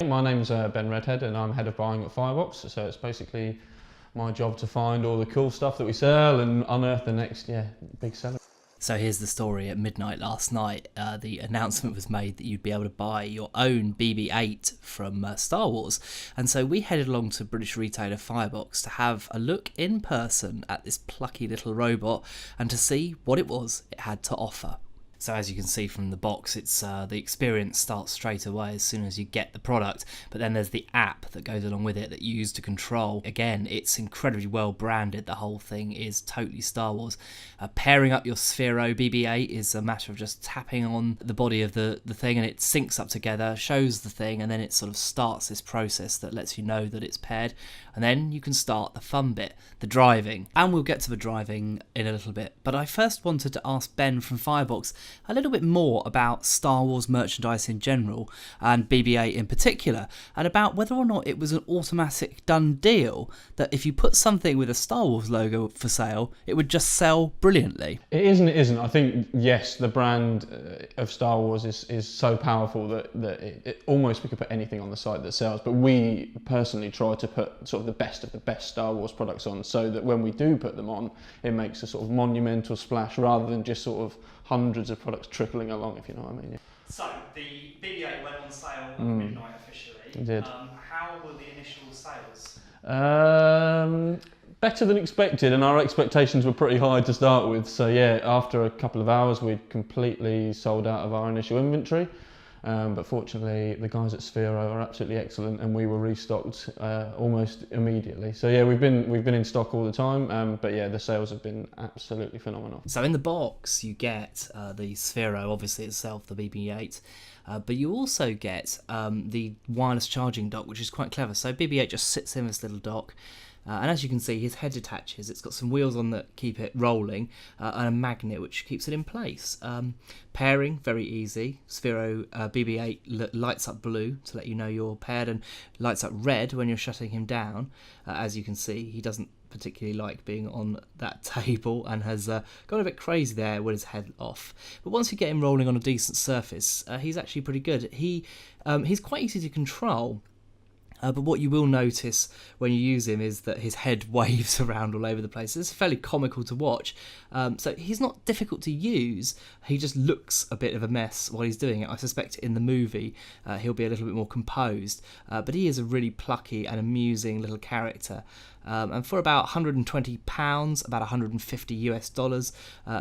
My name's Ben Redhead and I'm head of buying at Firebox, so it's basically my job to find all the cool stuff that we sell and unearth the next big seller. So here's the story. At midnight last night, the announcement was made that you'd be able to buy your own BB-8 from Star Wars. And so we headed along to British retailer Firebox to have a look in person at this plucky little robot and to see what it was it had to offer. So as you can see from the box, it's the experience starts straight away as soon as you get the product, but then there's the app that goes along with it that you use to control. Again, it's incredibly well branded. The whole thing is totally Star Wars. Pairing up your Sphero BB-8 is a matter of just tapping on the body of the thing and it syncs up together, shows the thing, and then it sort of starts this process that lets you know that it's paired. And then you can start the fun bit, the driving. And we'll get to the driving in a little bit. But I first wanted to ask Ben from Firebox a little bit more about Star Wars merchandise in general and BB-8 in particular, and about whether or not it was an automatic done deal that if you put something with a Star Wars logo for sale, it would just sell brilliantly. It is and it isn't. I think, yes, the brand of Star Wars is so powerful that it almost we could put anything on the site that sells, but we personally try to put sort of the best of the best Star Wars products on so that when we do put them on, it makes a sort of monumental splash rather than just sort of hundreds of products trickling along, if you know what I mean. Yeah. So the BB-8 went on sale at midnight officially. It did. How were the initial sales? Better than expected, and our expectations were pretty high to start with. So yeah, after a couple of hours, we'd completely sold out of our initial inventory. But fortunately, the guys at Sphero are absolutely excellent, and we were restocked almost immediately. So yeah, we've been in stock all the time. But yeah, the sales have been absolutely phenomenal. So in the box, you get the Sphero, obviously itself, the BB-8. But you also get the wireless charging dock, which is quite clever. So BB-8 just sits in this little dock. And as you can see, his head detaches. It's got some wheels on that keep it rolling and a magnet which keeps it in place. Pairing, very easy. Sphero BB-8 lights up blue to let you know you're paired and lights up red when you're shutting him down. As you can see, he doesn't particularly like being on that table and has gone a bit crazy there with his head off. But once you get him rolling on a decent surface, he's actually pretty good. He's quite easy to control. But what you will notice when you use him is that his head waves around all over the place. It's fairly comical to watch. So he's not difficult to use. He just looks a bit of a mess while he's doing it. I suspect in the movie he'll be a little bit more composed. But he is a really plucky and amusing little character. And for about £120, about $150 US,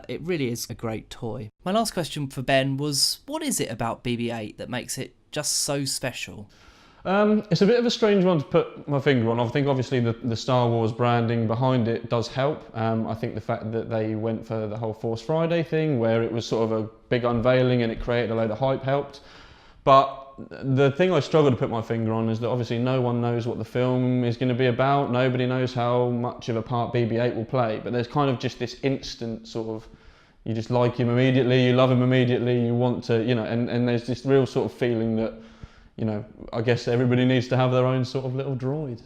it really is a great toy. My last question for Ben was, what is it about BB-8 that makes it just so special? It's a bit of a strange one to put my finger on. I think obviously the Star Wars branding behind it does help. I think the fact that they went for the whole Force Friday thing, where it was sort of a big unveiling and it created a load of hype, helped. But the thing I struggle to put my finger on is that obviously no one knows what the film is going to be about. Nobody knows how much of a part BB-8 will play. But there's kind of just this instant sort of, you just like him immediately, you love him immediately, you want to, you know, and there's this real sort of feeling that, you know, I guess everybody needs to have their own sort of little droid.